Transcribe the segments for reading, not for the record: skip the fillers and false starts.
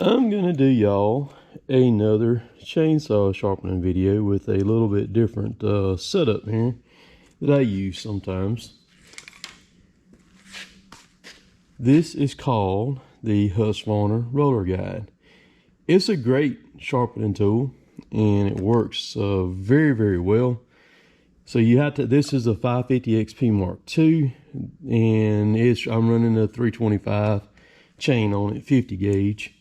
I'm gonna do y'all another chainsaw sharpening video with a little bit different setup here that I use sometimes. This is called the Husqvarna Roller Guide. It's a great sharpening tool and it works very well. So you have to, this is a 550 XP Mark II and I'm running a 325 chain on it, 50 gauge.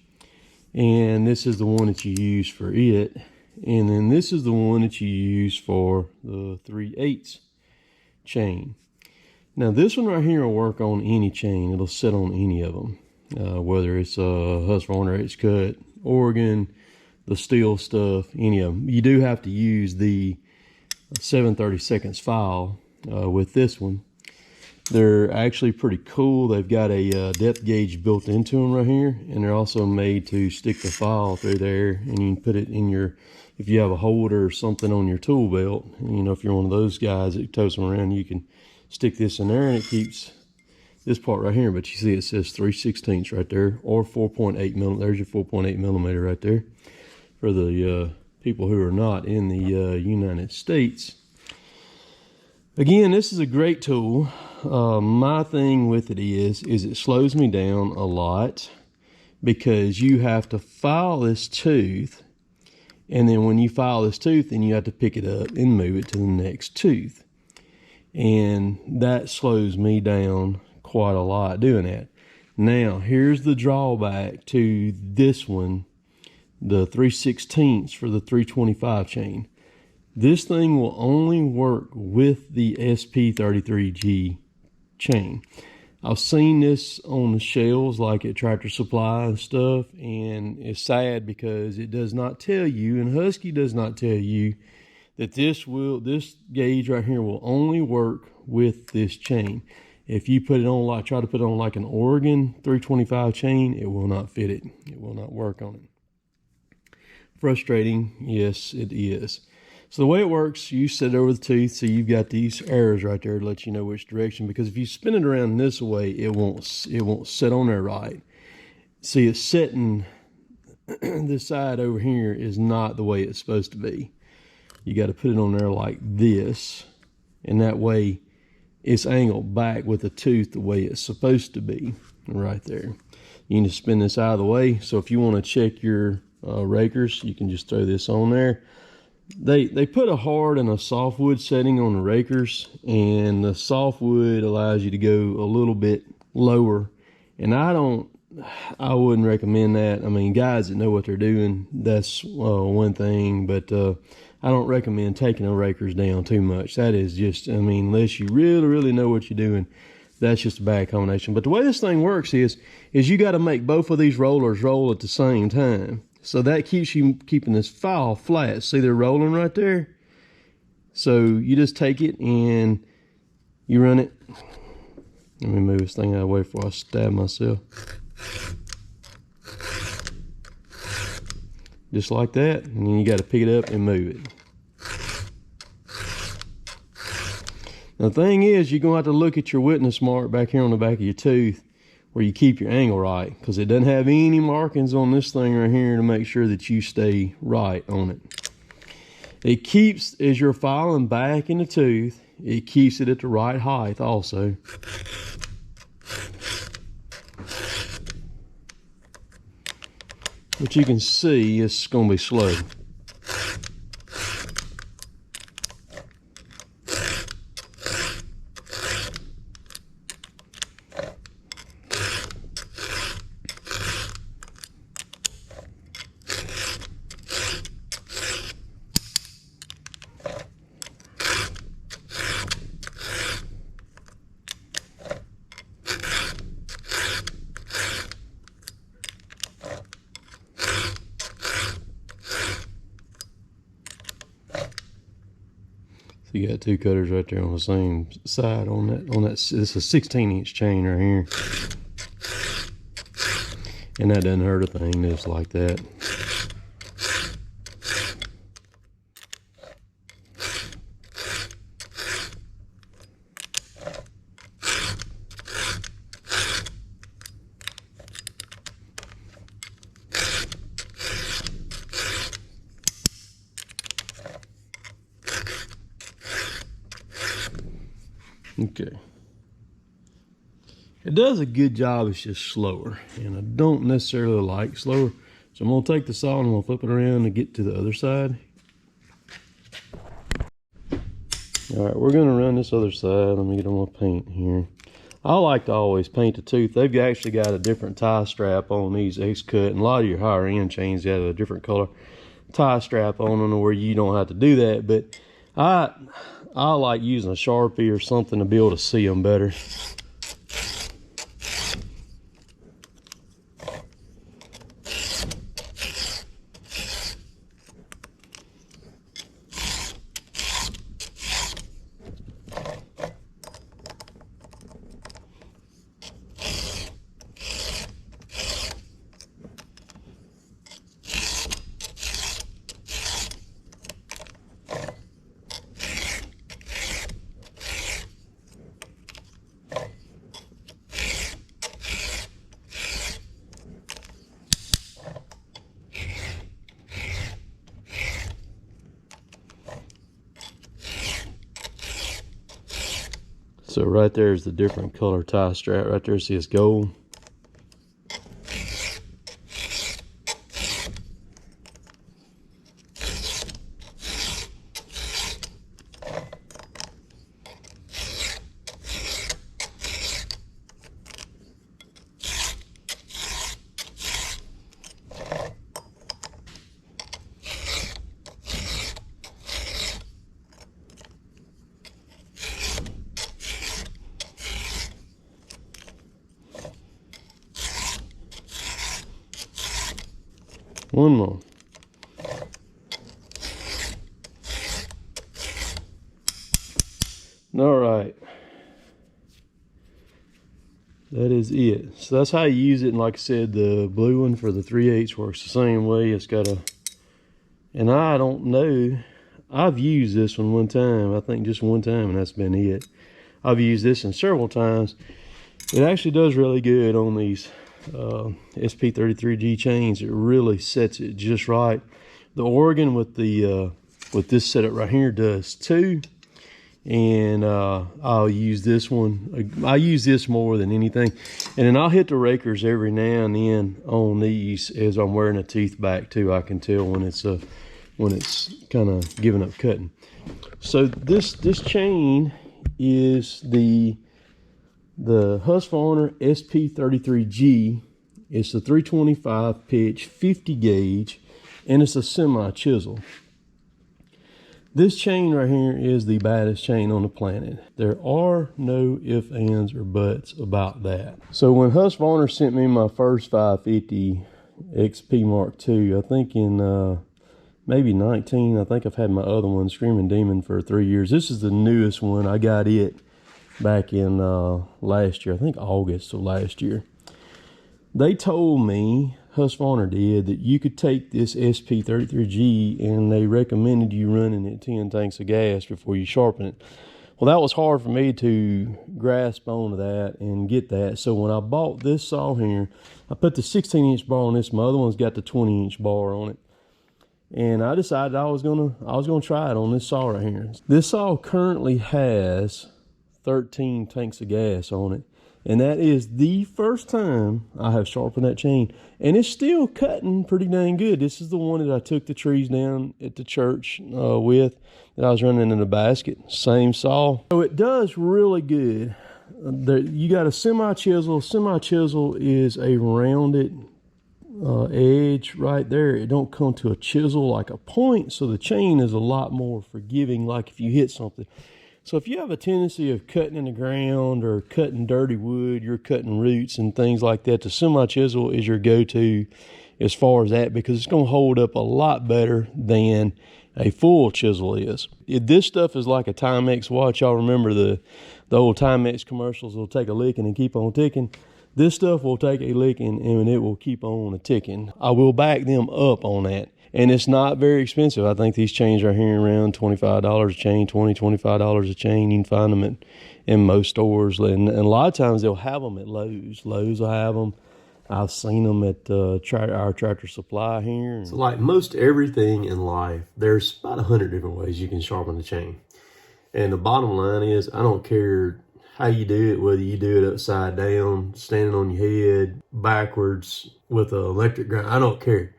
And this is the one that you use for it. And then this is the one that you use for the 3/8 chain. Now this one right here will work on any chain. It'll sit on any of them. Whether it's a Husqvarna H-Cut, Oregon, the steel stuff, any of them. You do have to use the 7/32 file with this one. They're actually pretty cool. They've got a depth gauge built into them right here, and they're also made to stick the file through there, and you can put it in your, if you have a holder or something on your tool belt, you know, if you're one of those guys that tows them around, you can stick this in there and it keeps this part right here. But you see it says 3/16 right there, or 4.8 millimeter. There's your 4.8 millimeter right there for the people who are not in the United States. Again, this is a great tool. My thing with it is it slows me down a lot because you have to file this tooth, and then when you file this tooth, then you have to pick it up and move it to the next tooth. And that slows me down quite a lot doing that. Now, here's the drawback to this one, the 3/16 for the 325 chain. This thing will only work with the SP33G chain. I've seen this on the shelves like at Tractor Supply and stuff, and it's sad because it does not tell you, and Husky does not tell you, that this gauge right here will only work with this chain. If you put it on, like try to put it on like an Oregon 325 chain, it will not fit it. It will not work on it. Frustrating, yes it is. So the way it works, you set it over the tooth, so you've got these arrows right there to let you know which direction, because if you spin it around this way, it won't sit on there right. See, it's sitting, this side over here is not the way it's supposed to be. You got to put it on there like this, and that way it's angled back with the tooth the way it's supposed to be, right there. You need to spin this out of the way, so if you want to check your rakers, you can just throw this on there. They put a hard and a softwood setting on the rakers, and the softwood allows you to go a little bit lower, and I wouldn't recommend that. I mean, guys that know what they're doing, that's one thing, but I don't recommend taking the rakers down too much. That is just, I mean, unless you really know what you're doing, that's just a bad combination. But the way this thing works is you got to make both of these rollers roll at the same time. So that keeps you keeping this file flat. See, they're rolling right there. So you just take it and you run it. Let me move this thing out of the way before I stab myself. Just like that. And then you got to pick it up and move it. Now the thing is, you're going to have to look at your witness mark back here on the back of your tooth where you keep your angle right, because it doesn't have any markings on this thing right here to make sure that you stay right on it. It keeps, as you're filing back in the tooth, it keeps it at the right height also. But you can see it's going to be slow. You got two cutters right there on the same side on that. This is a 16-inch chain right here, and that doesn't hurt a thing just like that. Okay. It does a good job, it's just slower. And I don't necessarily like slower. So I'm gonna take the saw and I'm gonna flip it around to get to the other side. All right, we're gonna run this other side. Let me get on my paint here. I like to always paint the tooth. They've actually got a different tie strap on these X-Cut, and a lot of your higher end chains got a different color tie strap on them where you don't have to do that. But I like using a Sharpie or something to be able to see them better. So right there is the different color tie strap. Right there, see it's gold. One more. All right. That is it. So that's how you use it. And like I said, the blue one for the 3/8 works the same way. It's got a, and I don't know, I've used this one time, I think just one time, and that's been it. I've used this one several times. It actually does really good on these SP33G chains. It really sets it just right. The Oregon with the with this setup right here does too. And I'll use this one. I use this more than anything. And then I'll hit the rakers every now and then on these as I'm wearing a tooth back too. I can tell when it's kind of giving up cutting. So this chain is the Husqvarna SP33G. It's the 325 pitch, 50 gauge, and it's a semi chisel. This chain right here is the baddest chain on the planet. There are no ifs, ands, or buts about that. So when Husqvarna sent me my first 550 XP Mark II, I think in maybe 19, I think I've had my other one, Screaming Demon, for 3 years. This is the newest one. I got it back in last year, I think August of last year. They told me, Husqvarna did, that you could take this SP33G and they recommended you running it 10 tanks of gas before you sharpen it. Well, that was hard for me to grasp onto that and get that. So when I bought this saw here, I put the 16-inch bar on this. My other one's got the 20-inch bar on it. And I decided I was gonna try it on this saw right here. This saw currently has 13 tanks of gas on it. And that is the first time I have sharpened that chain. And it's still cutting pretty dang good. This is the one that I took the trees down at the church with, that I was running in a basket. Same saw. So it does really good. You got a semi-chisel. Semi-chisel is a rounded edge right there. It don't come to a chisel like a point. So the chain is a lot more forgiving, like if you hit something. So if you have a tendency of cutting in the ground or cutting dirty wood, you're cutting roots and things like that, the semi-chisel is your go-to as far as that, because it's going to hold up a lot better than a full chisel is. This stuff is like a Timex watch. Y'all remember the old Timex commercials? Will take a licking and keep on ticking. This stuff will take a licking and it will keep on a ticking. I will back them up on that. And it's not very expensive. I think these chains right here around $25 a chain, $25 a chain. You can find them in most stores. And a lot of times they'll have them at Lowe's. Lowe's will have them. I've seen them at our Tractor Supply here. So like most everything in life, there's about 100 different ways you can sharpen the chain. And the bottom line is, I don't care how you do it, whether you do it upside down, standing on your head, backwards, with an electric grinder. I don't care.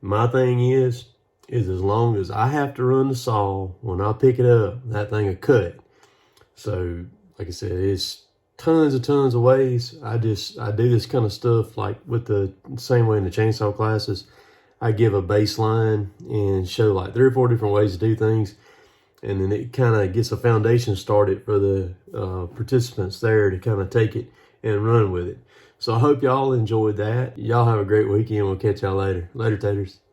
My thing is as long as I have to run the saw, when I pick it up, that thing will cut. So, like I said, it's tons of ways. I do this kind of stuff like with the same way in the chainsaw classes. I give a baseline and show like 3 or 4 different ways to do things. And then it kind of gets a foundation started for the participants there to kind of take it and run with it. So I hope y'all enjoyed that. Y'all have a great weekend. We'll catch y'all later. Later, taters.